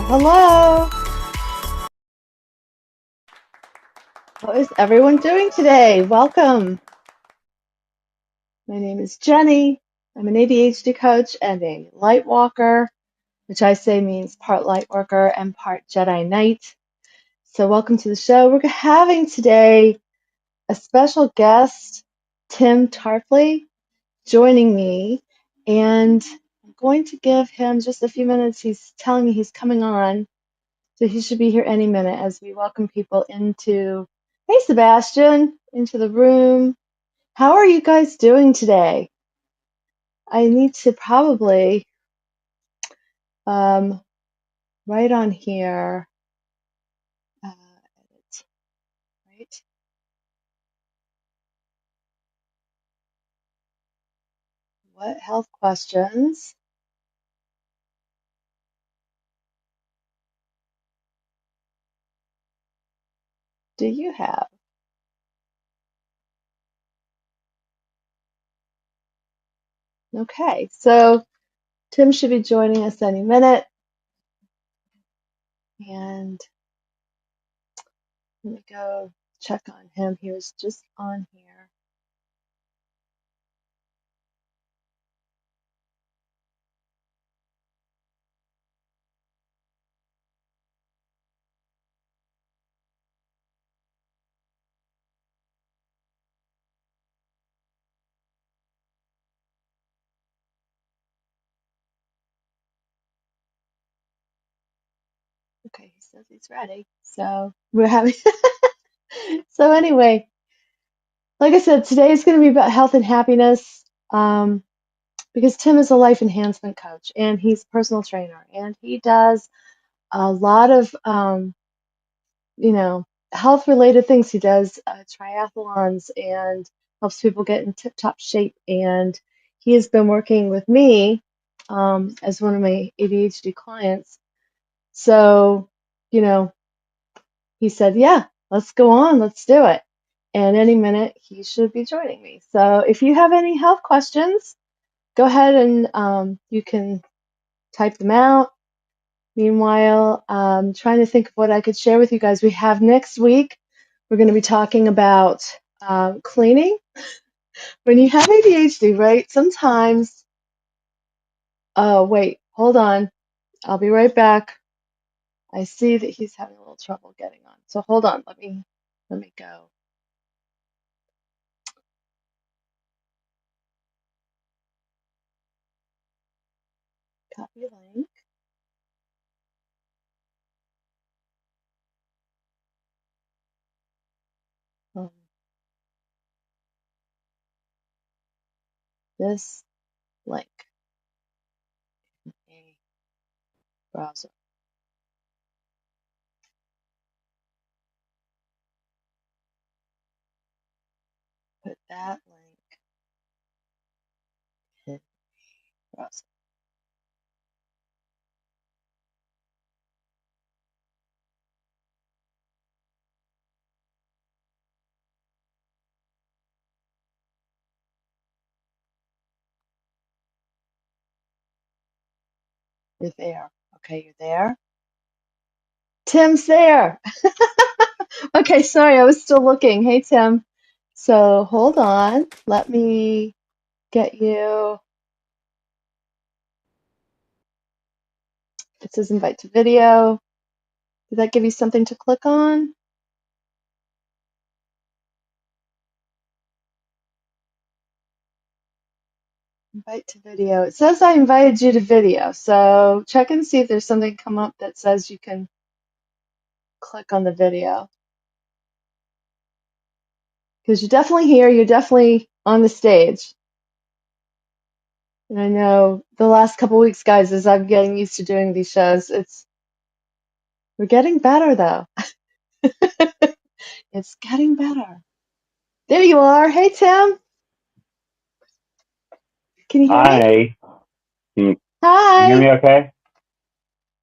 Hello. How is everyone doing today? Welcome. My name is Jenny. I'm an ADHD coach and a light walker, which I say means part light worker and part Jedi Knight. So welcome to the show. We're having today a special guest, Tim Tarpley, joining me, and I'm going to give him just a few minutes. He's telling me he's coming on. So he should be here any minute as we welcome people into, hey Sebastian, into the room. How are you guys doing today? I need to probably um, write on here, edit, right? What health questions do you have? Okay, so Tim should be joining us any minute. And let me go check on him. He was just on here. Okay, he says he's ready. So we're having, so anyway, like I said, today is going to be about health and happiness because Tim is a life enhancement coach and he's a personal trainer and he does a lot of, health related things. He does triathlons and helps people get in tip top shape. And he has been working with me as one of my ADHD clients. So, you know, he said, yeah, let's go on, let's do it. And any minute he should be joining me. So if you have any health questions, go ahead and you can type them out. Meanwhile, trying to think of what I could share with you guys. We have next week, we're going to be talking about cleaning. When you have ADHD, right? Sometimes, oh, wait, hold on. I'll be right back. I see that he's having a little trouble getting on. So hold on. Let me go. Copy link. Um, this link. A browser. Put that link in browser. You're there. Okay, you're there. Tim's there. Okay, sorry, I was still looking. Hey, Tim. So hold on. Let me get you. It says invite to video. Did that give you something to click on? Invite to video. It says I invited you to video. So check and see if there's something come up that says you can click on the video. Because you're definitely here. You're definitely on the stage. And I know the last couple weeks, guys, as I'm getting used to doing these shows, we're getting better though. It's getting better. There you are. Hey, Tim. Can you hear me? Hi. Can you hear Hi. me okay?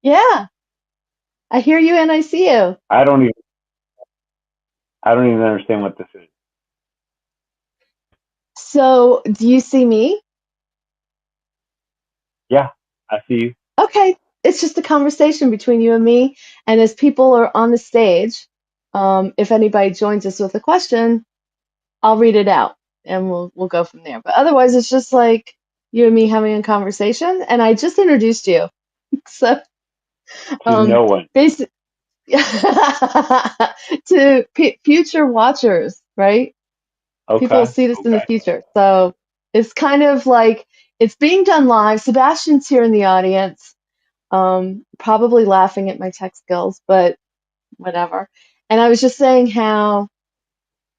Yeah, I hear you and I see you. I don't even understand what this is. So, do you see me? Yeah, I see you. Okay. it's just a conversation between you and me. And as people are on the stage, if anybody joins us with a question, I'll read it out and we'll go from there. But otherwise, it's just like you and me having a conversation. And I just introduced you, so To no one. basic to future watchers, right? People will Okay. see this in the future. So it's kind of like it's being done live. Sebastian's here in the audience, probably laughing at my tech skills, but whatever. And I was just saying how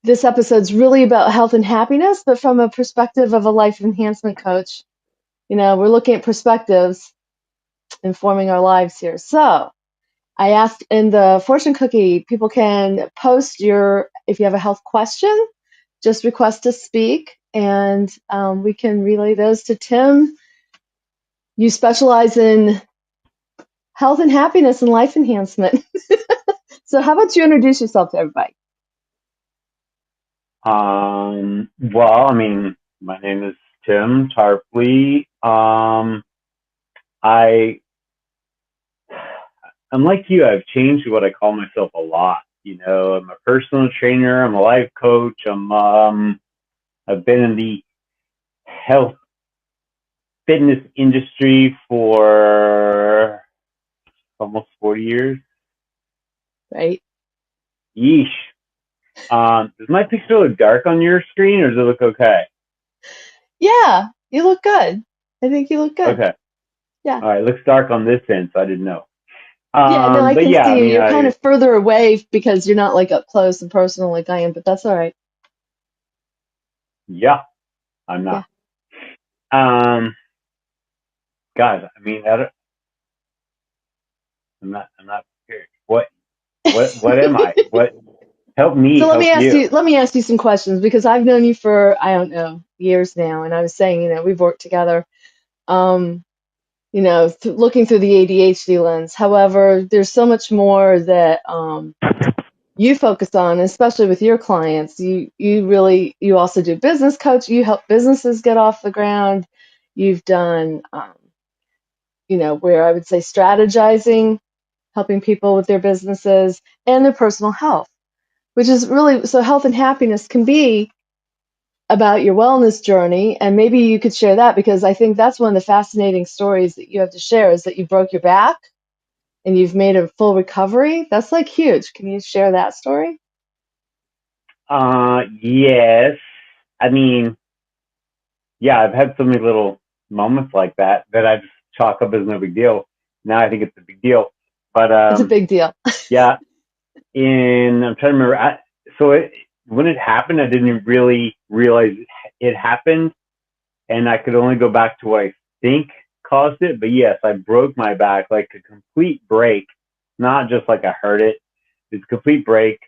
this episode's really about health and happiness, but from a perspective of a life enhancement coach. We're looking at perspectives informing our lives here. So I asked in the fortune cookie, people can post if you have a health question, just request to speak, and we can relay those to Tim. You specialize in health and happiness and life enhancement. So how about you introduce yourself to everybody? Well, I mean, my name is Tim Tarpley. I'm like you. I've changed what I call myself a lot. I'm a personal trainer. I'm a life coach. I've been in the health fitness industry for almost 40 years. Right. Yeesh. Does my picture look dark on your screen, or does it look okay? Yeah, you look good. I think you look good. Okay. Yeah. All right. It looks dark on this end, so I didn't know. Yeah, no, I But can yeah, I see you. mean, You're kind of further away because you're not like up close and personal like I am, but that's all right. yeah, I'm Yeah. not. Um, guys, I mean, I'm not prepared. What am I? Help me, So let me help ask you. you some questions because I've known you for I don't know years now, and I was saying we've worked together. Um, looking through the ADHD lens. However, there's so much more that you focus on, especially with your clients. You also do business coach. You help businesses get off the ground. You've done where I would say strategizing, helping people with their businesses and their personal health, which is really so health and happiness can be about your wellness journey. And maybe you could share that because I think that's one of the fascinating stories that you have to share is that you broke your back and you've made a full recovery. That's like huge. Can you share that story? Yes. I mean, yeah, I've had so many little moments like that I just chalk up as no big deal. Now I think it's a big deal. But It's a big deal. yeah, I'm trying to remember. When it happened, I didn't really realize it happened, and I could only go back to what I think caused it. But yes, I broke my back, like a complete break, not just like I hurt it. It's a complete break.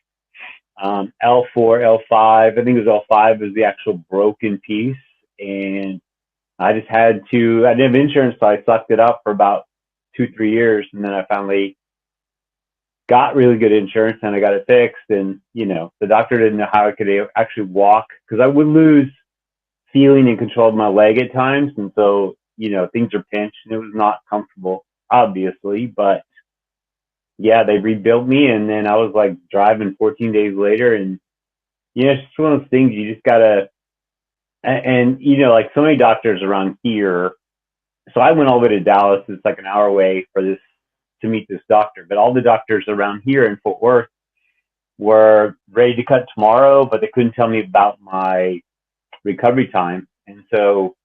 L4, L5, I think it was L5 was the actual broken piece. And I didn't have insurance, so I sucked it up for about 2, 3 years. And then I finally got really good insurance and I got it fixed. And, the doctor didn't know how I could actually walk because I would lose feeling and control of my leg at times. And so, things are pinched and it was not comfortable, obviously, but yeah, they rebuilt me. And then I was like driving 14 days later. And, it's just one of those things you just gotta, and, like so many doctors around here. So I went all the way to Dallas. It's like an hour away to meet this doctor, but all the doctors around here in Fort Worth were ready to cut tomorrow, but they couldn't tell me about my recovery time. And so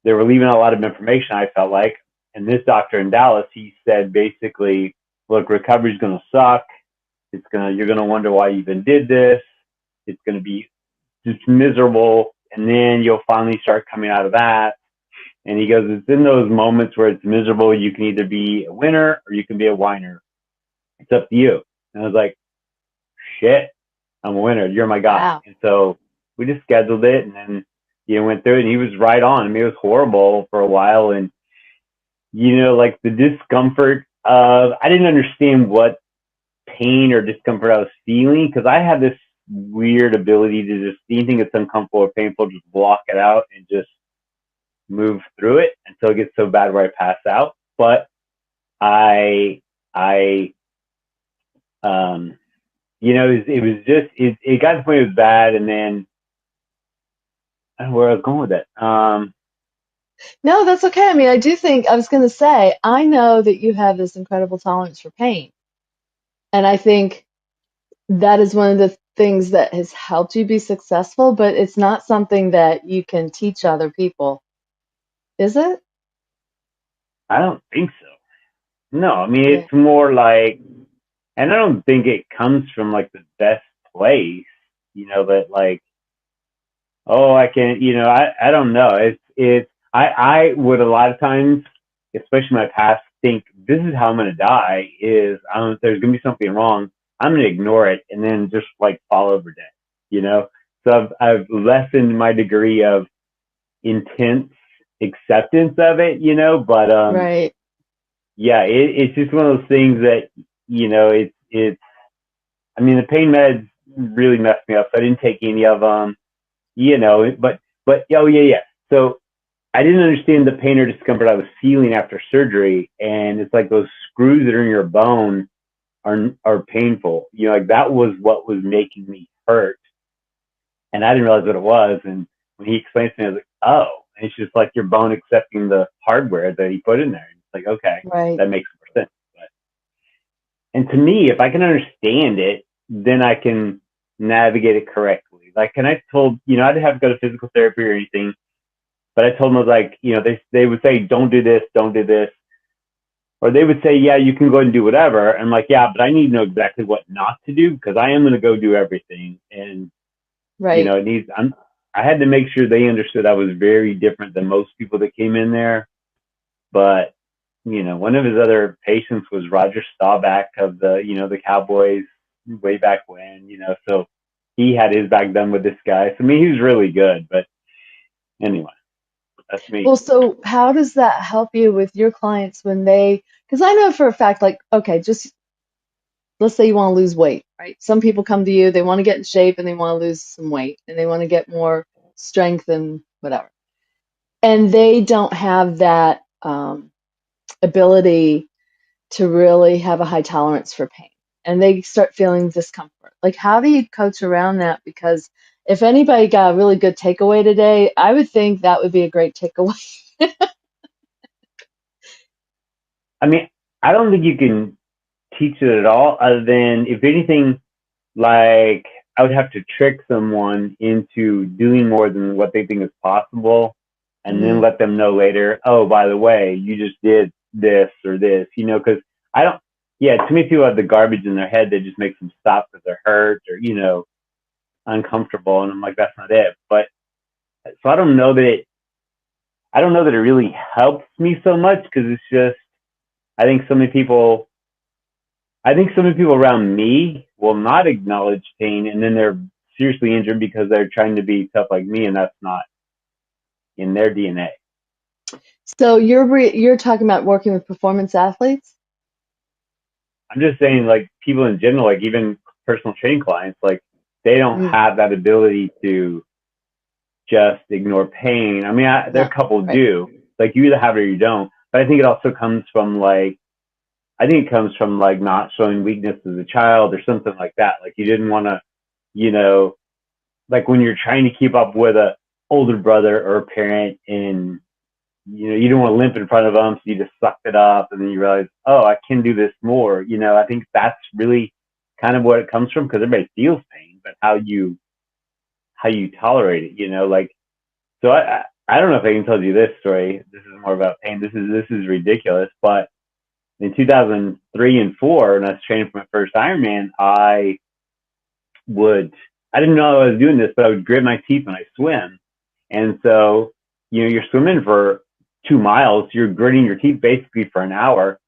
they were leaving a lot of information, I felt like. And this doctor in Dallas, he said basically, look, recovery's going to suck. You're going to wonder why you even did this. It's going to be just miserable. And then you'll finally start coming out of that. And he goes, it's in those moments where it's miserable. You can either be a winner or you can be a whiner. It's up to you. And I was like, shit, I'm a winner. You're my guy. Wow. And so we just scheduled it and then, went through it and he was right on. I mean, it was horrible for a while. And, like the discomfort of, I didn't understand what pain or discomfort I was feeling because I have this weird ability to just anything that's uncomfortable or painful, just block it out and just move through it until it gets so bad where I pass out. But I, I, um, it was just, it got to the point it was bad. And then I don't know where I was going with it. No, that's okay. I mean, I do think I was going to say, I know that you have this incredible tolerance for pain. And I think that is one of the things that has helped you be successful, but it's not something that you can teach other people, is it? I don't think so. No, I mean, Yeah. it's more like, and I don't think it comes from like the best place, that like, oh, I can, I don't know. I would a lot of times, especially my past, think this is how I'm going to die is there's going to be something wrong. I'm going to ignore it and then just like fall over dead, you know? So I've lessened my degree of intense acceptance of it, but, Right. yeah, it's just one of those things that, I mean, the pain meds really messed me up. So I didn't take any of them, but, oh yeah, yeah. So I didn't understand the pain or discomfort I was feeling after surgery. And it's like those screws that are in your bone are painful. Like that was what was making me hurt. And I didn't realize what it was. And when he explained to me, I was like, oh, and it's just like your bone accepting the hardware that he put in there. It's like, okay, Right. that makes more sense. And to me, if I can understand it, then I can navigate it correctly. Like, and I told, I didn't have to go to physical therapy or anything, but I told them, I was like, they would say, don't do this, don't do this. Or they would say, yeah, you can go ahead and do whatever. And I'm like, yeah, but I need to know exactly what not to do because I am going to go do everything. And, Right. I had to make sure they understood I was very different than most people that came in there. But one of his other patients was Roger Staubach of the Cowboys way back when, so he had his back done with this guy. So, I mean, he was really good, but anyway, that's me. Well, so how does that help you with your clients when because I know for a fact, like, okay, just let's say you want to lose weight, right? Some people come to you, they want to get in shape and they want to lose some weight and they want to get more strength and whatever. And they don't have that ability to really have a high tolerance for pain. And they start feeling discomfort. Like, how do you coach around that? Because if anybody got a really good takeaway today, I would think that would be a great takeaway. I mean, I don't think you can teach it at all other than, if anything, like I would have to trick someone into doing more than what they think is possible and then Hmm. let them know later, oh, by the way, you just did this or this, because I don't, yeah, too many people have the garbage in their head that just makes them stop because they're hurt or, uncomfortable. And I'm like, that's not it. But so I don't know that it really helps me so much because it's just, I think so many people I think so many people around me will not acknowledge pain and then they're seriously injured because they're trying to be tough like me and that's not in their DNA. So you're talking about working with performance athletes? I'm just saying like people in general, like even personal training clients, like they don't Mm, have that ability to just ignore pain. I mean, there are no, a couple right. do. Like you either have it or you don't. But I think it also comes from like not showing weakness as a child or something like that. Like you didn't want to, you know, like when you're trying to keep up with a older brother or a parent and you don't want to limp in front of them, so you just sucked it up and then you realize, oh, I can do this more. I think that's really kind of what it comes from because everybody feels pain, but how you tolerate it, like so I don't know if I can tell you this story. This is more about pain. This is ridiculous, but in 2003 and four, when I was training for my first Ironman, I didn't know I was doing this, but I would grit my teeth when I swim. And so, you're swimming for 2 miles, you're gritting your teeth basically for an hour.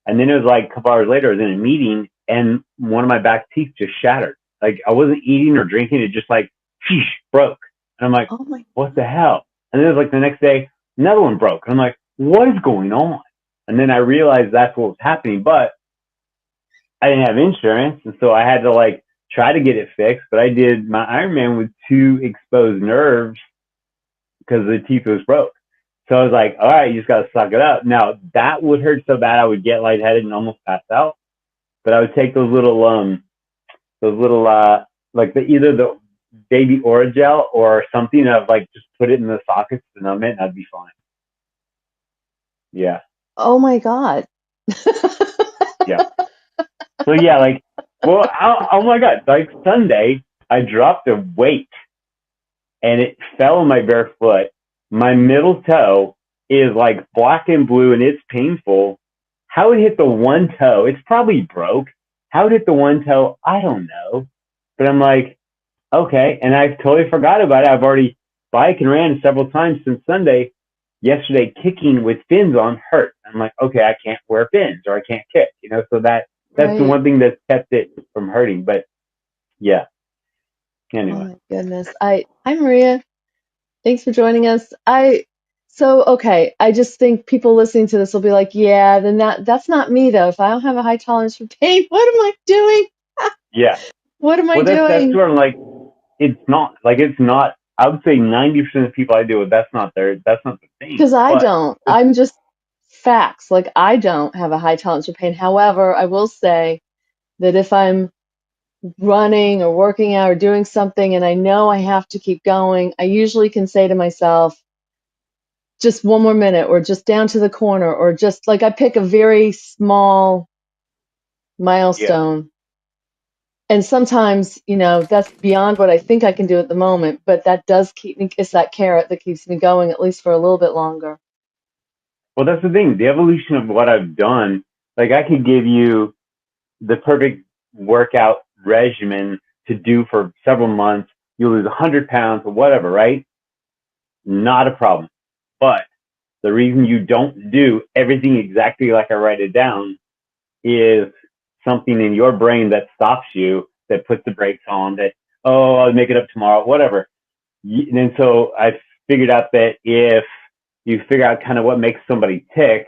And then it was like a couple hours later, I was in a meeting and one of my back teeth just shattered. Like I wasn't eating or drinking. It just like, sheesh, broke. And I'm like, Oh my, what the hell? And then it was like the next day, another one broke. And I'm like, what is going on? And then I realized that's what was happening, but I didn't have insurance. And so I had to like try to get it fixed, but I did my Ironman with two exposed nerves because the teeth was broke. So I was like, all right, you just got to suck it up. Now that would hurt so bad I would get lightheaded and almost pass out. But I would take those little, like either the baby Oragel or something. I'd like just put it in the sockets to numb it and I'd be fine. Yeah. Oh my God. Yeah. So yeah, like, well, oh my God, like Sunday, I dropped a weight and it fell on my bare foot. My middle toe is like black and blue and it's painful. How it hit the one toe, it's probably broke. How it hit the one toe, I don't know. But I'm like, okay. And I totally forgot about it. I've already bike and ran several times since Sunday. Yesterday, kicking with fins on hurt. I'm like, okay, I can't wear fins or I can't kick, so that's the Right. one thing that kept it from hurting. But yeah, Oh anyway. my goodness. Hi Maria. Thanks for joining us. Okay, I just think people listening to this will be like, yeah, then that's not me though. If I don't have a high tolerance for pain, what am I doing? Yeah. What am I Well, that's doing? where I'm like, it's not. I would say 90% of the people I deal with, that's not the thing. Because I But don't. I'm just facts. Like I don't have a high tolerance for pain. However, I will say that if I'm running or working out or doing something and I know I have to keep going, I usually can say to myself, just one more minute or just down to the corner or just like I pick a very small yeah, milestone. And sometimes, that's beyond what I think I can do at the moment, but that does keep me, it's that carrot that keeps me going at least for a little bit longer. well, that's the thing. The evolution of what I've done, like I could give you the perfect workout regimen to do for several months. You lose 100 pounds or whatever, right? Not a problem. But the reason you don't do everything exactly like I write it down is something in your brain that stops you, that puts the brakes on, that, oh, I'll make it up tomorrow, whatever. And so I figured out that if you figure out kind of what makes somebody tick,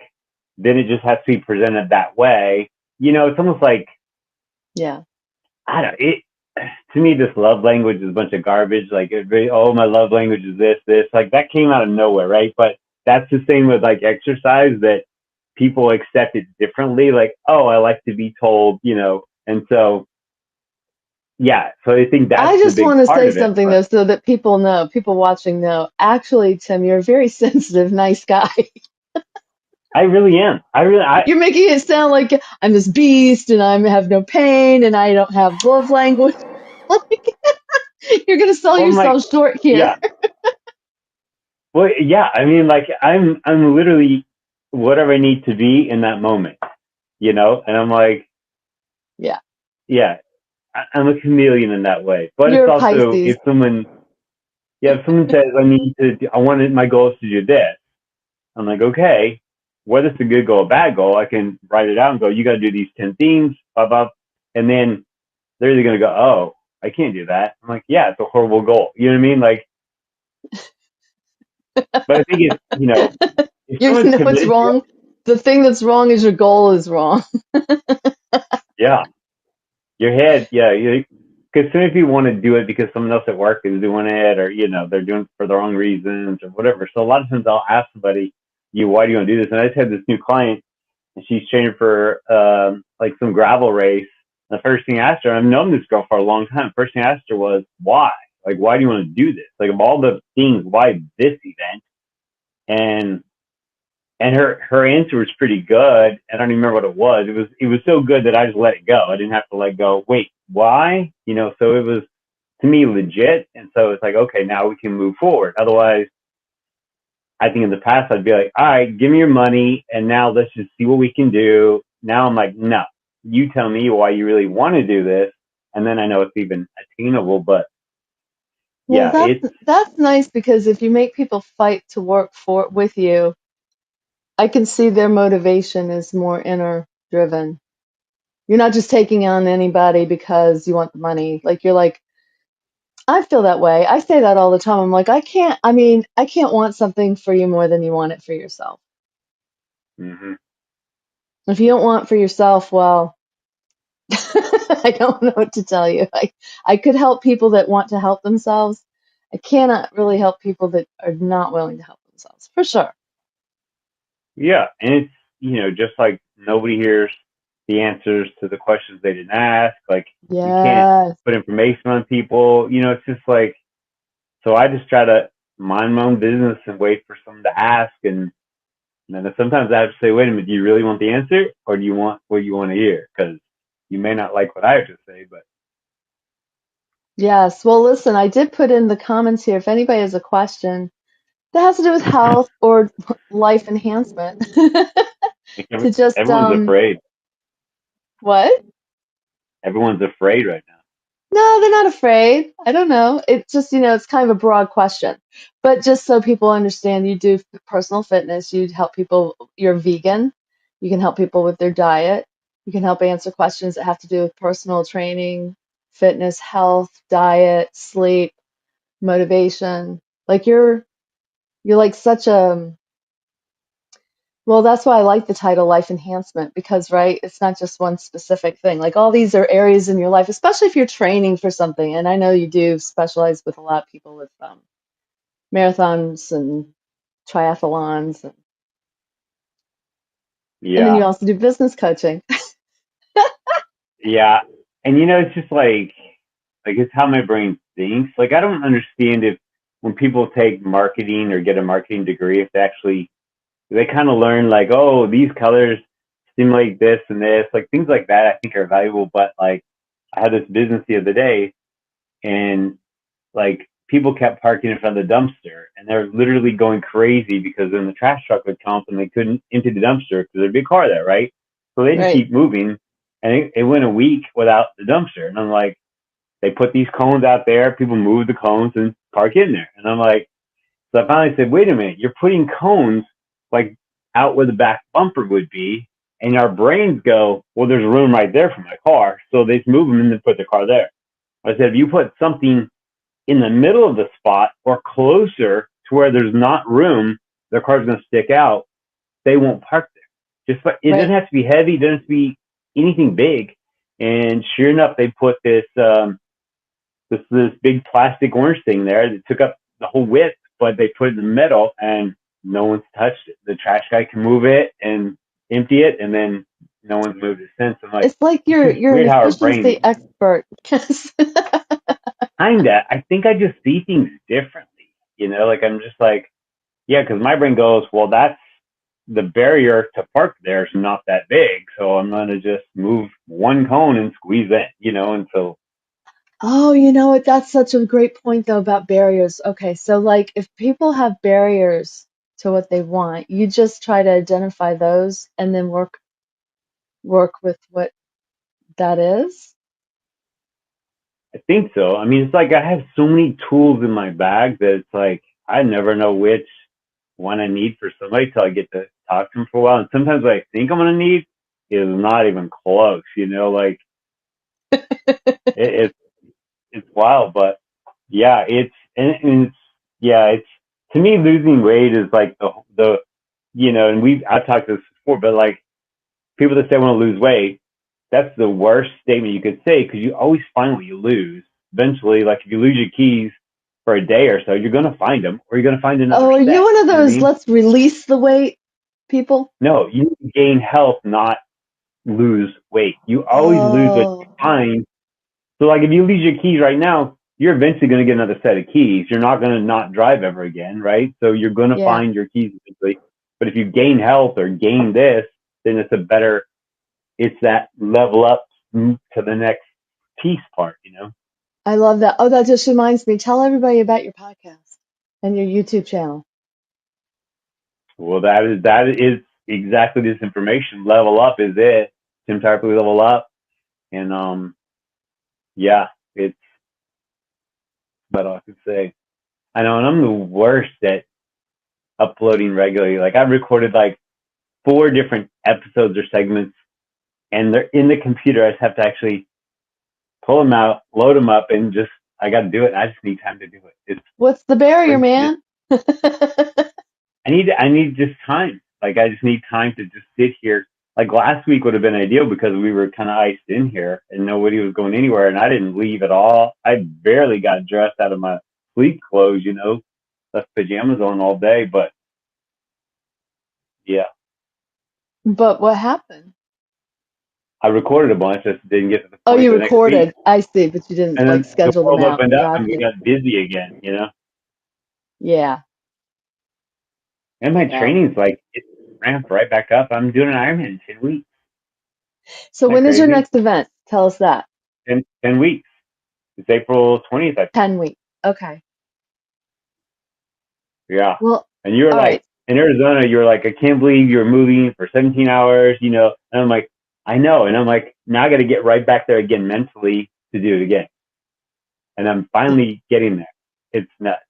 then it just has to be presented that way. It's almost like, Yeah. I don't it. To me, this love language is a bunch of garbage. Like, oh, my love language is this. Like, that came out of nowhere, right? But that's the same with like exercise, that people accept it differently. Like, oh, I like to be told, and so yeah. So I think that's I the just big want to part say of it. something But though, so that people know, people watching know. Actually, Tim, you're a very sensitive, nice guy. I really am. You're making it sound like I'm this beast and I have no pain and I don't have love language. Like, you're going to sell well, I'm like, yourself short here. yeah. Well, yeah. I mean, like, I'm literally whatever I need to be in that moment, and I'm like, Yeah. yeah, I'm a chameleon in that way. But it's You're a also, Pisces. if someone says I wanted my goal is to do this, I'm like, okay, whether it's a good goal or a bad goal, I can write it out and go, you got to do these 10 things, blah, blah. And then they're either going to go, oh, I can't do that. I'm like, yeah, it's a horrible goal. You know what I mean? Like, but I think it's, if You someone's know what's committed to it, wrong? The thing that's wrong is your goal is wrong. yeah, your head, yeah, because so many people want to do it because someone else at work is doing it, or they're doing it for the wrong reasons or whatever. So a lot of times I'll ask somebody, why do you want to do this? And I just had this new client, and she's training for like some gravel race. And the first thing I asked her, I've known this girl for a long time. First thing I asked her was, why? Like, why do you want to do this? Like, of all the things, why this event? And her answer was pretty good. I don't even remember what it was. It was so good that I just let it go. I didn't have to let go. Wait, why? So it was, to me, legit. And so it's like, okay, now we can move forward. Otherwise, I think in the past I'd be like, all right, give me your money and now let's just see what we can do. Now I'm like, no, you tell me why you really want to do this. And then I know it's even attainable. But Well, yeah, that's that's nice because if you make people fight to work for with you, I can see their motivation is more inner driven. You're not just taking on anybody because you want the money. Like you're like, I feel that way. I say that all the time. I'm like, I can't want something for you more than you want it for yourself. hmm If you don't want it for yourself, well, I don't know what to tell you. I could help people that want to help themselves. I cannot really help people that are not willing to help themselves, for sure. yeah, and it's, just like nobody hears the answers to the questions they didn't ask. Like you can't Yes. put information on people. It's just like, so I just try to mind my own business and wait for someone to ask. And then sometimes I have to say, wait a minute, do you really want the answer, or do you want what you want to hear? Because you may not like what I have to say, but Yes. Well, listen, I did put in the comments here if anybody has a question that has to do with health or life enhancement like to just everyone's afraid. what? Everyone's afraid right now. No, they're not afraid. I don't know. It's just, it's kind of a broad question. But just so people understand, you do personal fitness, you help people, you're vegan, you can help people with their diet, you can help answer questions that have to do with personal training, fitness, health, diet, sleep, motivation. Like you're like such a well, that's why I like the title Life Enhancement because, right, it's not just one specific thing. Like all these are areas in your life, especially if you're training for something. And I know you do specialize with a lot of people with marathons and triathlons. And then Yeah, you also do business coaching. yeah, and it's just like it's how my brain thinks. Like I don't understand if when people take marketing or get a marketing degree, if they kind of learn like, oh, these colors stimulate this and this, like things like that. I think are valuable. But like, I had this business the other day, and like people kept parking in front of the dumpster, and they're literally going crazy because then the trash truck would come and they couldn't empty the dumpster because there'd be a car there, right? So they just Right. keep moving, and it went a week without the dumpster, and I'm like, they put these cones out there, people move the cones and park in there, and I'm like, so I finally said, wait a minute, you're putting cones like out where the back bumper would be. And our brains go, well, there's room right there for my car. So they just move them and then put the car there. I said, if you put something in the middle of the spot or closer to where there's not room, their car's going to stick out. They won't park there. It doesn't Right. have to be heavy. It doesn't have to be anything big. And sure enough, they put this big plastic orange thing there that took up the whole width, but they put it in the middle and no one's touched it. The trash guy can move it and empty it, and then no one's moved it since. I'm like, It's like it's just you're an weird how our brain efficiency expert. Yes. kinda. I think I just see things differently. Like I'm just like, yeah, because my brain goes, well, that's the barrier to park there is not that big, so I'm gonna just move one cone and squeeze in, and so Oh, you know what? That's such a great point though about barriers. Okay, so like if people have barriers to what they want, you just try to identify those and then work with what that is. I think so. I mean, it's like I have so many tools in my bag that it's like I never know which one I need for somebody till I get to talk to them for a while. And sometimes what I think I'm gonna need is not even close. Like it's it's wild, but yeah, and it's yeah, it's to me losing weight is like the and I've talked to this before, but like people that say I want to lose weight, that's the worst statement you could say because you always find what you lose. Eventually, like if you lose your keys for a day or so, you're going to find them or you're going to find another Oh, are you set. one of You know what I those mean? let's release the weight people? No, you need to gain health, not lose weight. You always lose what you Oh, find. So, like if you lose your keys right now, you're eventually going to get another set of keys. You're not going to not drive ever again, right? So you're going to yeah. find your keys eventually. But if you gain health or gain this, then it's that level up to the next piece part. I love that. Oh, that just reminds me. Tell everybody about your podcast and your YouTube channel. Well, that is exactly this information. Level up is it. Tim Tarpley level up, and yeah, it's about all I can say. I know, and I'm the worst at uploading regularly. Like I've recorded like 4 different episodes or segments, and they're in the computer. I just have to actually pull them out, load them up, and just I got to do it. I just need time to do it. It's What's the barrier, crazy. man? I need just time. Like I just need time to just sit here. Like last week would have been ideal because we were kind of iced in here and nobody was going anywhere, and I didn't leave at all. I barely got dressed out of my sleep clothes, left pajamas on all day. But yeah, But what happened? I recorded a bunch, just didn't get to the Oh, point you the next week. recorded. I see, but you didn't And like then the schedule them world out. opened up and we Gotcha. got busy again, you know? Yeah. And my Yeah. training's like, it's ramped right back up. I'm doing an Ironman in 10 weeks. So Isn't that when is your crazy? next event? Tell us that. 10 weeks. It's April 20th, I think. 10 weeks. Okay. Yeah. Well, And you were all like, right. in Arizona, you were like, I can't believe you're moving for 17 hours, you know? And I'm like, I know. And I'm like, now I got to get right back there again mentally to do it again. And I'm finally getting there. It's nuts.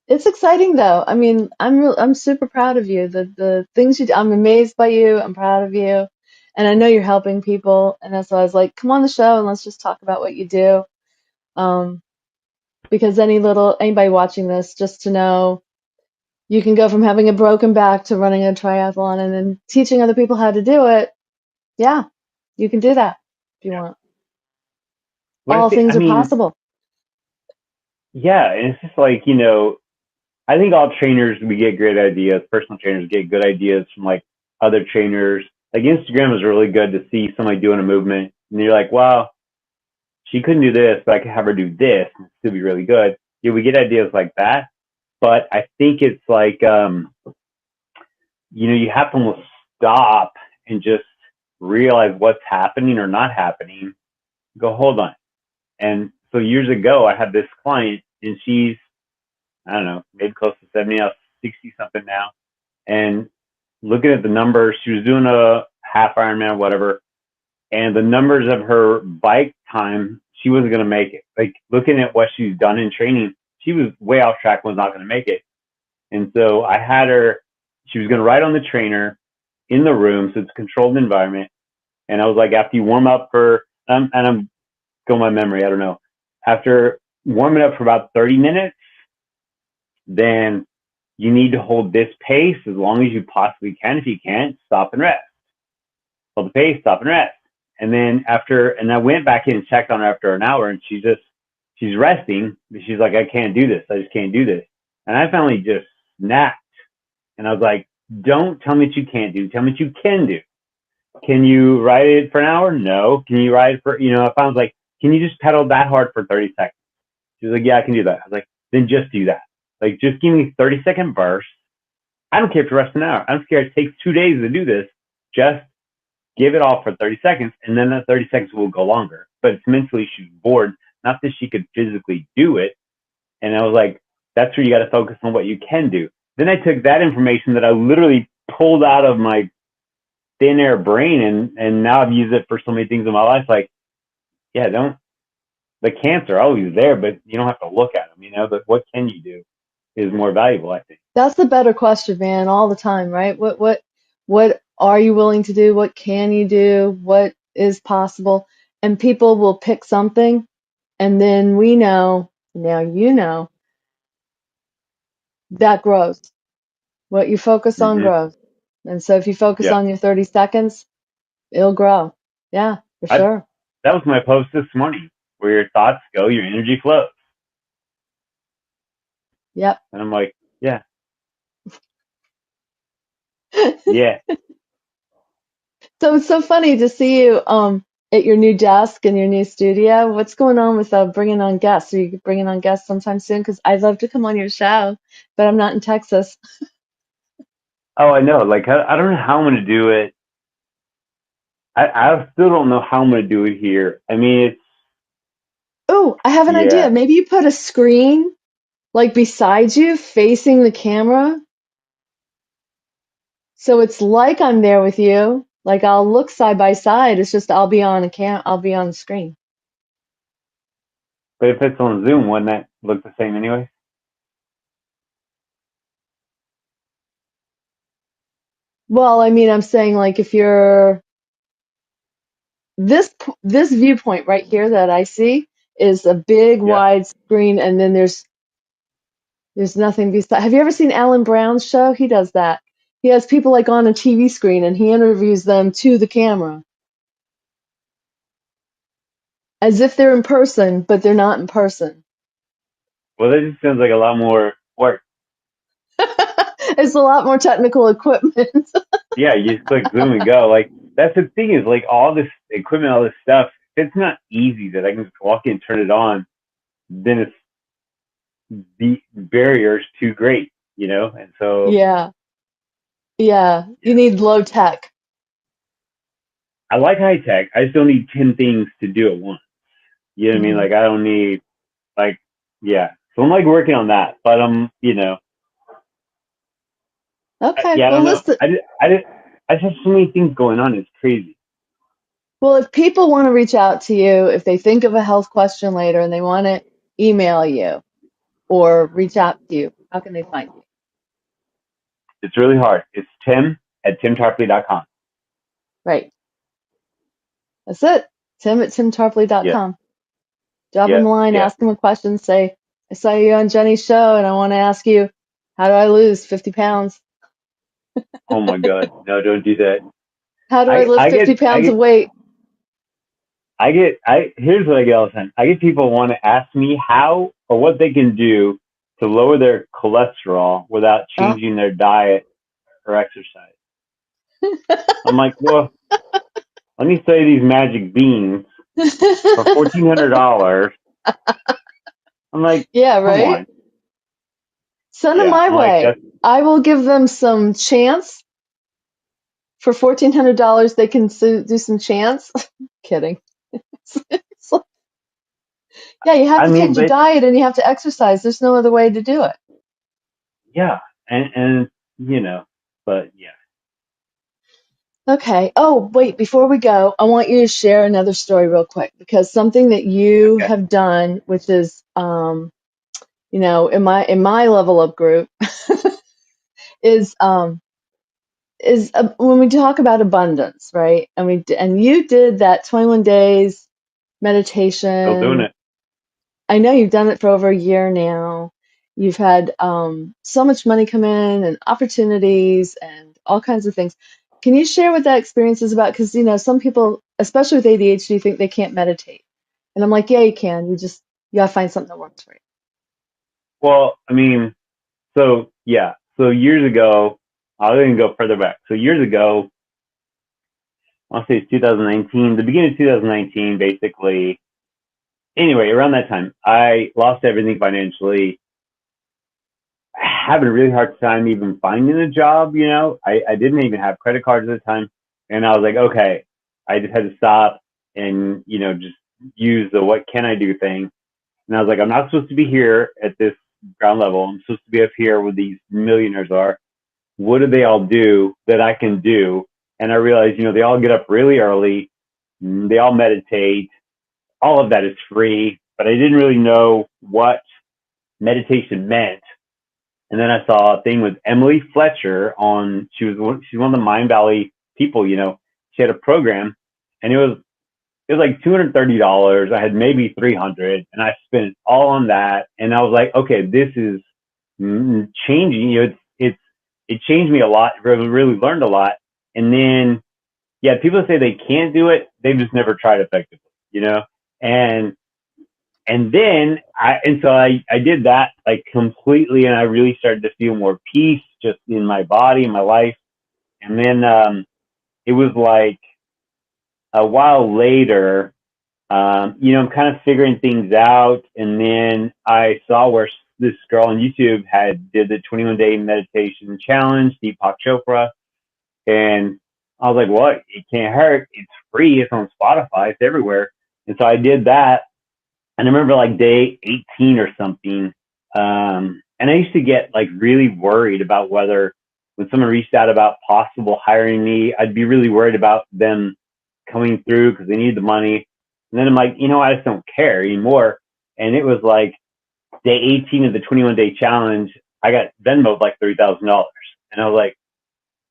It's exciting though. I mean, I'm super proud of you. The things you do, I'm amazed by you. I'm proud of you. And I know you're helping people. And that's why I was like, come on the show and let's just talk about what you do. Um, because anybody watching this, just to know you can go from having a broken back to running a triathlon and then teaching other people how to do it. Yeah, you can do that if you want. What I All think, I things are mean, possible. yeah. And it's just like, you know, I think all trainers, we get great ideas. Personal trainers get good ideas from like other trainers. Like Instagram is really good to see somebody doing a movement and you're like, wow, she couldn't do this, but I could have her do this and still be really good. Yeah, we get ideas like that. But I think it's like, you know, you have to almost stop and just realize what's happening or not happening. Go, hold on. And so years ago, I had this client and she's, I don't know, maybe close to 70 now, 60 something now. And looking at the numbers, she was doing a half Ironman, whatever, and the numbers of her bike time, she wasn't going to make it. Like looking at what she's done in training, she was way off track, was not going to make it. And so I had her, she was going to ride on the trainer in the room, so it's a controlled environment. And I was like, after you warm up for, and I'm going by memory, I don't know. After warming up for about 30 minutes, then you need to hold this pace as long as you possibly can. If you can't, stop and rest. Hold the pace, stop and rest. And then and I went back in and checked on her after an hour and she's resting. But she's like, I can't do this. I just can't do this. And I finally just snapped. And I was like, don't tell me what you can't do. Tell me what you can do. Can you ride it for an hour? No. Can you ride it for, you know, if I was like, can you just pedal that hard for 30 seconds? She was like, yeah, I can do that. I was like, then just do that. Like, just give me 30-second bursts. I don't care if you rest an hour. I don't care if it takes 2 days to do this. Just give it all for 30 seconds, and then that 30 seconds will go longer. But it's mentally she's bored, not that she could physically do it. And I was like, that's where you got to focus on what you can do. Then I took that information that I literally pulled out of my thin air brain, and now I've used it for so many things in my life. Like, yeah, don't, the cancer always there, but you don't have to look at them, you know, but what can you do is more valuable, I think. That's the better question, man, all the time, right? What are you willing to do? What can you do? What is possible? And people will pick something, and then we know, now you know, that grows. What you focus on Mm-hmm. grows. And so if you focus Yeah. on your 30 seconds, it'll grow. Yeah, for I, sure. that was my post this morning. Where your thoughts go, your energy flows. Yep. And I'm like, yeah, yeah. So it's so funny to see you at your new desk in your new studio. What's going on with bringing on guests? Are you bringing on guests sometime soon? Because I'd love to come on your show, but I'm not in Texas. Oh, I know. Like, I don't know how I'm going to do it. I still don't know how I'm going to do it here. I mean, it's, Oh, I have an idea. yeah. Maybe you put a screen like beside you facing the camera. So it's like I'm there with you. Like I'll look side by side. It's just I'll be on the screen. But if it's on Zoom, wouldn't that look the same anyway? Well, I mean, I'm saying like if you're this viewpoint right here that I see is a big Yeah. wide screen, and then there's nothing beside. Have you ever seen Alan Brown's show? He does that. He has people like on a TV screen, and he interviews them to the camera as if they're in person, but they're not in person. Well, that just sounds like a lot more work. It's a lot more technical equipment. Yeah, you just click Zoom and go. Like that's the thing is like all this equipment, all this stuff. It's not easy that I can just walk in, turn it on. Then it's the barrier is too great, you know. And so Yeah. Yeah. You yeah, need low tech. I like high tech. I just don't need 10 things to do at once. You know what I mean? Hmm. Like I don't need like yeah. So I'm like working on that, but you know, Okay. yeah, I Well, don't know. listen. I just have so many things going on. It's crazy. Well, if people want to reach out to you, if they think of a health question later and they want to email you or reach out to you, how can they find you? It's really hard. It's Tim@timtarpley.com. Right. That's it. Tim at Yeah, timtarpley.com. Drop yeah, him a line, yeah. ask him a question, say, I saw you on Jenny's show and I want to ask you, how do I lose 50 pounds? Oh my God, no, don't do that. How do I I lift I 50 get I pounds of get weight? I here's what I get all the time. I get people want to ask me how or what they can do to lower their cholesterol without Oh. changing their diet or exercise. I'm like, well, let me say these magic beans for $1,400. I'm like, Yeah, come right? on. Send them Yeah, my I'm like, way. that's I will give them some chance. For $1,400, they can do some chants. Kidding. It's like, yeah, you have I to mean, change your but diet and you have to exercise. There's no other way to do it. yeah, and you know, but yeah, Okay. Oh, wait, before we go, I want you to share another story real quick because something that you okay. have done, which is, in my level up group, is when we talk about abundance, right? And you did that 21 days Still doing meditation. it. I know you've done it for over a year now. You've had so much money come in and opportunities and all kinds of things. Can you share what that experience is about? Because, some people, especially with ADHD, think they can't meditate. And I'm like, yeah, you can. You gotta find something that works for you. Well, I mean, so yeah, so years ago, I'll even go further back. So years ago, I'll say it's 2019, the beginning of 2019, basically. Anyway, around that time, I lost everything financially, having a really hard time even finding a job. You know, I didn't even have credit cards at the time, and I was like, okay, I just had to stop and just use the what can I do thing. And I was like, I'm not supposed to be here at this ground level. I'm supposed to be up here where these millionaires are. What do they all do that I can do? And I realized, they all get up really early. They all meditate. All of that is free, but I didn't really know what meditation meant. And then I saw a thing with Emily Fletcher she's one of the Mind Valley people, she had a program and it was like $230. I had maybe 300 and I spent it all on that. And I was like, okay, this is changing. It changed me a lot. Really learned a lot. And then, yeah, people say they can't do it. They've just never tried effectively, and, so I did that like completely. And I really started to feel more peace just in my body and my life. And then, it was like a while later, I'm kind of figuring things out. And then I saw where this girl on YouTube did the 21-day meditation challenge, Deepak Chopra. And I was like, well, it can't hurt. It's free. It's on Spotify. It's everywhere. And so I did that. And I remember like day 18 or something. And I used to get like really worried about whether when someone reached out about possible hiring me, I'd be really worried about them coming through because they need the money. And then I'm like, I just don't care anymore. And it was like day 18 of the 21-day challenge. I got Venmoed like $3,000. And I was like,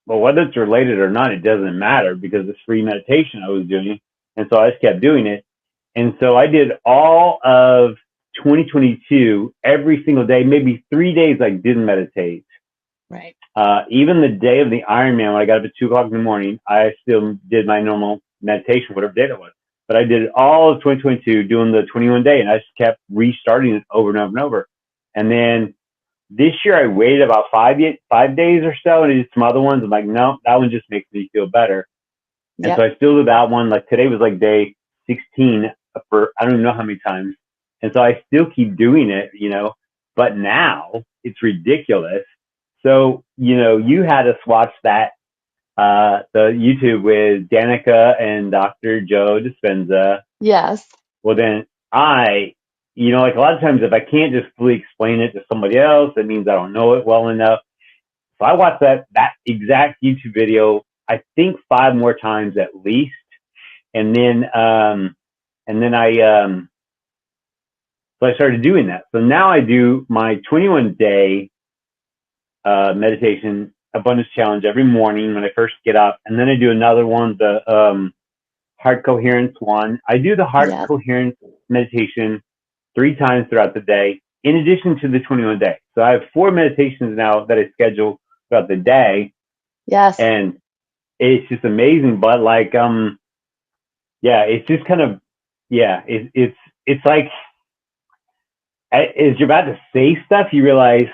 well, whether it's related or not, it doesn't matter because it's free meditation I was doing. And so I just kept doing it. And so I did all of 2022 every single day, maybe 3 days I didn't meditate. Right. Even the day of the Ironman, when I got up at 2 o'clock in the morning, I still did my normal meditation, whatever day it was. But I did all of 2022 doing the 21 day, and I just kept restarting it over and over and over. And then This year I waited about 5 days or so, and I did some other ones. I'm like, no, that one just makes me feel better. And so Yep. I still do that one. Like today was like day 16 for I don't even know how many times. And so I still keep doing it, but now it's ridiculous. So, you had us watch that, the YouTube with Danica and Dr. Joe Dispenza. Yes. Well, then like a lot of times if I can't just fully explain it to somebody else, it means I don't know it well enough. So I watched that exact YouTube video, I think 5 more times at least. And then, so I started doing that. So now I do my 21-day meditation abundance challenge every morning when I first get up. And then I do another one, the heart coherence one. I do the heart Yes. coherence meditation 3 times throughout the day, in addition to the 21 day. So I have 4 meditations now that I schedule throughout the day. Yes. And it's just amazing. But like, yeah, it's just kind of, yeah, it's like, as you're about to say stuff, you realize,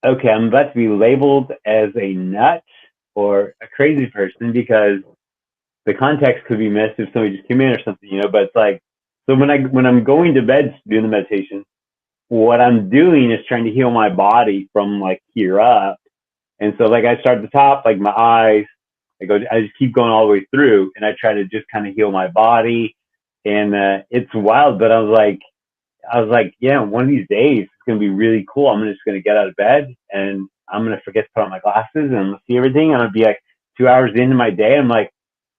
okay, I'm about to be labeled as a nut or a crazy person because the context could be missed if somebody just came in or something, but it's like, so when I'm going to bed doing the meditation, what I'm doing is trying to heal my body from like here up. And so like I start at the top, like my eyes, I just keep going all the way through and I try to just kind of heal my body. And, it's wild, but I was like, yeah, one of these days it's going to be really cool. I'm just going to get out of bed and I'm going to forget to put on my glasses and I'm going to see everything. And I'll be like 2 hours into my day. I'm like,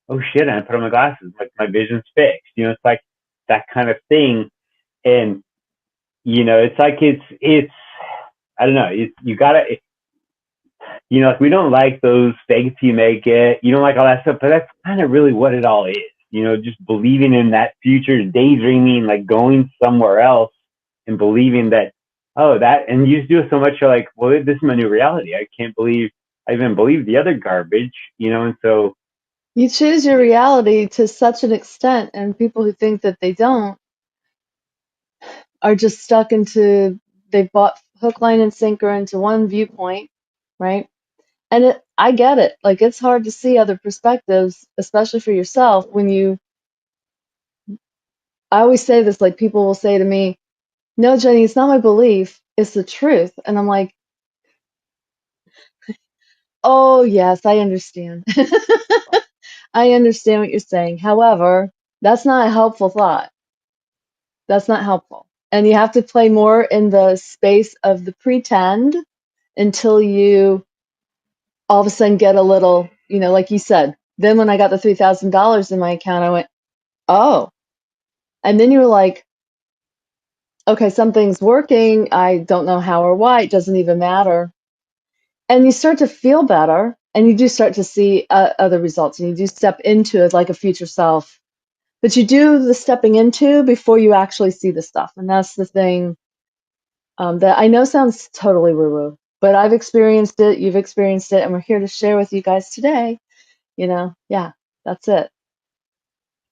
oh shit, I put on my glasses. Like my vision's fixed. It's like that kind of thing. And, it's like, it's, I don't know. You gotta, like we don't like those fake it till you make it. You don't like all that stuff, but that's kind of really what it all is. Just believing in that future, daydreaming, like going somewhere else and believing that, and you just do it so much, you're like, well, this is my new reality. I can't believe I even believe the other garbage, and so, You choose your reality to such an extent, and people who think that they don't are just stuck into, they've bought hook, line, and sinker into one viewpoint, right? And I get it. Like, it's hard to see other perspectives, especially for yourself, I always say this, like, people will say to me, no, Jenny, it's not my belief, it's the truth. And I'm like, oh, yes, I understand. I understand what you're saying. However, that's not a helpful thought. That's not helpful. And you have to play more in the space of the pretend until you all of a sudden get a little, like you said. Then when I got the $3,000 in my account, I went, oh. And then you were like, okay, something's working. I don't know how or why. It doesn't even matter. And you start to feel better and you do start to see other results and you do step into it like a future self. But you do the stepping into before you actually see the stuff. And that's the thing. That I know sounds totally woo-woo, but I've experienced it, you've experienced it, and we're here to share with you guys today. Yeah, that's it.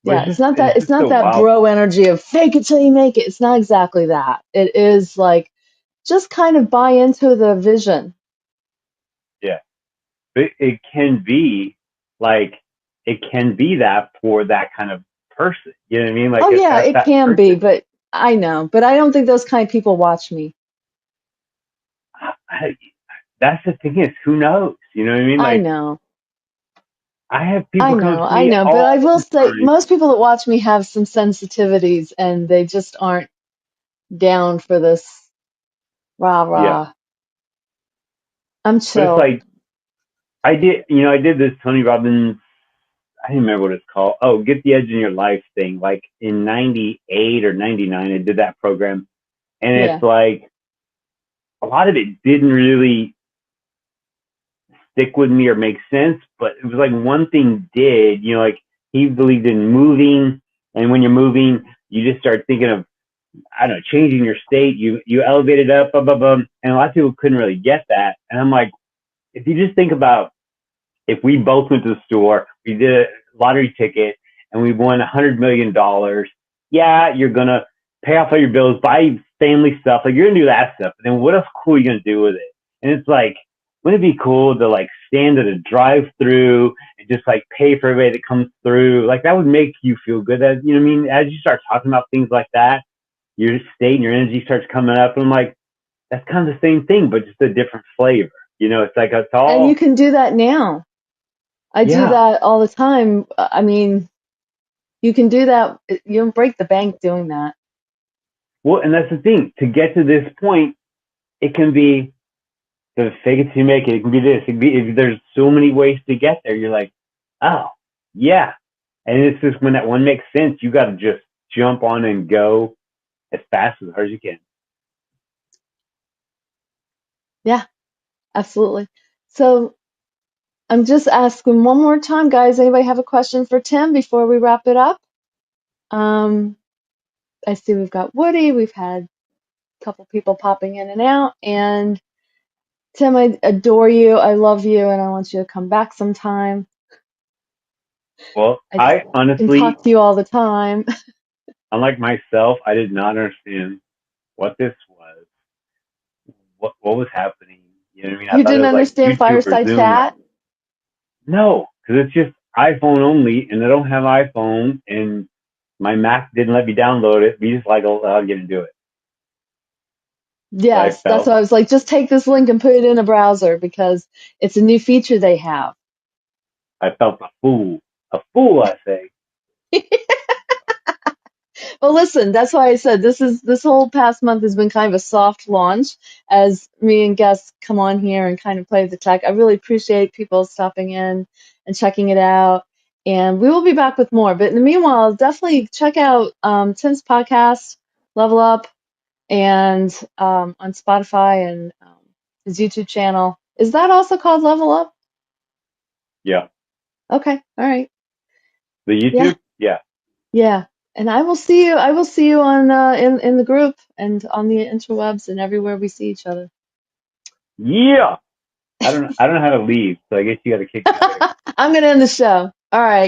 but Yeah, it's it's just not so that wild. bro energy of fake it till you make it. It's not exactly that. It is like just kind of buy into the vision. Yeah. But like, it can be that for that kind of person. You know what I mean? Like Oh if yeah, that's it that can be, person. but I know, but I don't think those kind of people watch me. I, that's the thing is, who knows? You know what I mean? I Like know. I have I people come know, to I me know, but I all will the say time. most people that watch me have some sensitivities and they just aren't down for this rah Yeah. rah. I'm But it's chill. like I did this Tony Robbins, I don't remember what it's called. Oh, Get the Edge in Your Life thing. Like in 98 or 99, I did that program. And it's Yeah. like a lot of it didn't really stick with me or make sense, but it was like one thing did, like he believed in moving. And when you're moving, you just start thinking of, I don't know, changing your state. You elevate it up, blah, blah, blah. And a lot of people couldn't really get that. And I'm like, if you just think about if we both went to the store, we did a lottery ticket and we won $100 million, yeah, you're going to pay off all your bills, buy family stuff. Like you're gonna do that stuff. But then what else cool are you gonna do with it? And it's like, wouldn't it be cool to like stand at a drive through and just like pay for everybody that comes through? Like that would make you feel good. That you know what I mean? As you start talking about things like that, your state and your energy starts coming up. And I'm like, that's kind of the same thing, but just a different flavor. You know, it's like it's And you all can do that now. I do yeah. that all the time. I mean, you can do that. You don't break the bank doing that. Well, and that's the thing. To get to this point, it can be the fake it till you make it. It can be this. It can be. There's so many ways to get there. You're like, oh yeah, and it's just when that one makes sense, you got to just jump on and go as fast as hard as you can. Yeah, absolutely. So I'm just asking one more time, guys. Anybody have a question for Tim before we wrap it up? Um, I see we've got Woody. We've had a couple people popping in and out. And Tim, I adore you. I love you, and I want you to come back sometime. Well, I just I can honestly, talk to you all the time. unlike myself, I did not understand what this was, what was happening. You know what I mean? I You thought it didn't was like understand YouTube or Fireside Zoom or Chat? no, because it's just iPhone only, and I don't have iPhone, and my Mac didn't let me download it. We just like allowed you to do it. So I Yes, that's felt why I was like, just take this link and put it in a browser because it's a new feature they have. I felt a fool. I say, Well, listen, that's why I said this whole past month has been kind of a soft launch as me and guests come on here and kind of play the tech. I really appreciate people stopping in and checking it out. And we will be back with more. But in the meanwhile, definitely check out Tim's podcast, Level Up, and on Spotify and his YouTube channel. Is that also called Level Up? yeah, Okay, all right. the Yeah, YouTube, yeah, yeah. And I will see you. I will see you on in the group and on the interwebs and everywhere we see each other. yeah. I don't know how to leave, so I guess you got to kick me out of here. I'm gonna end the show. All right.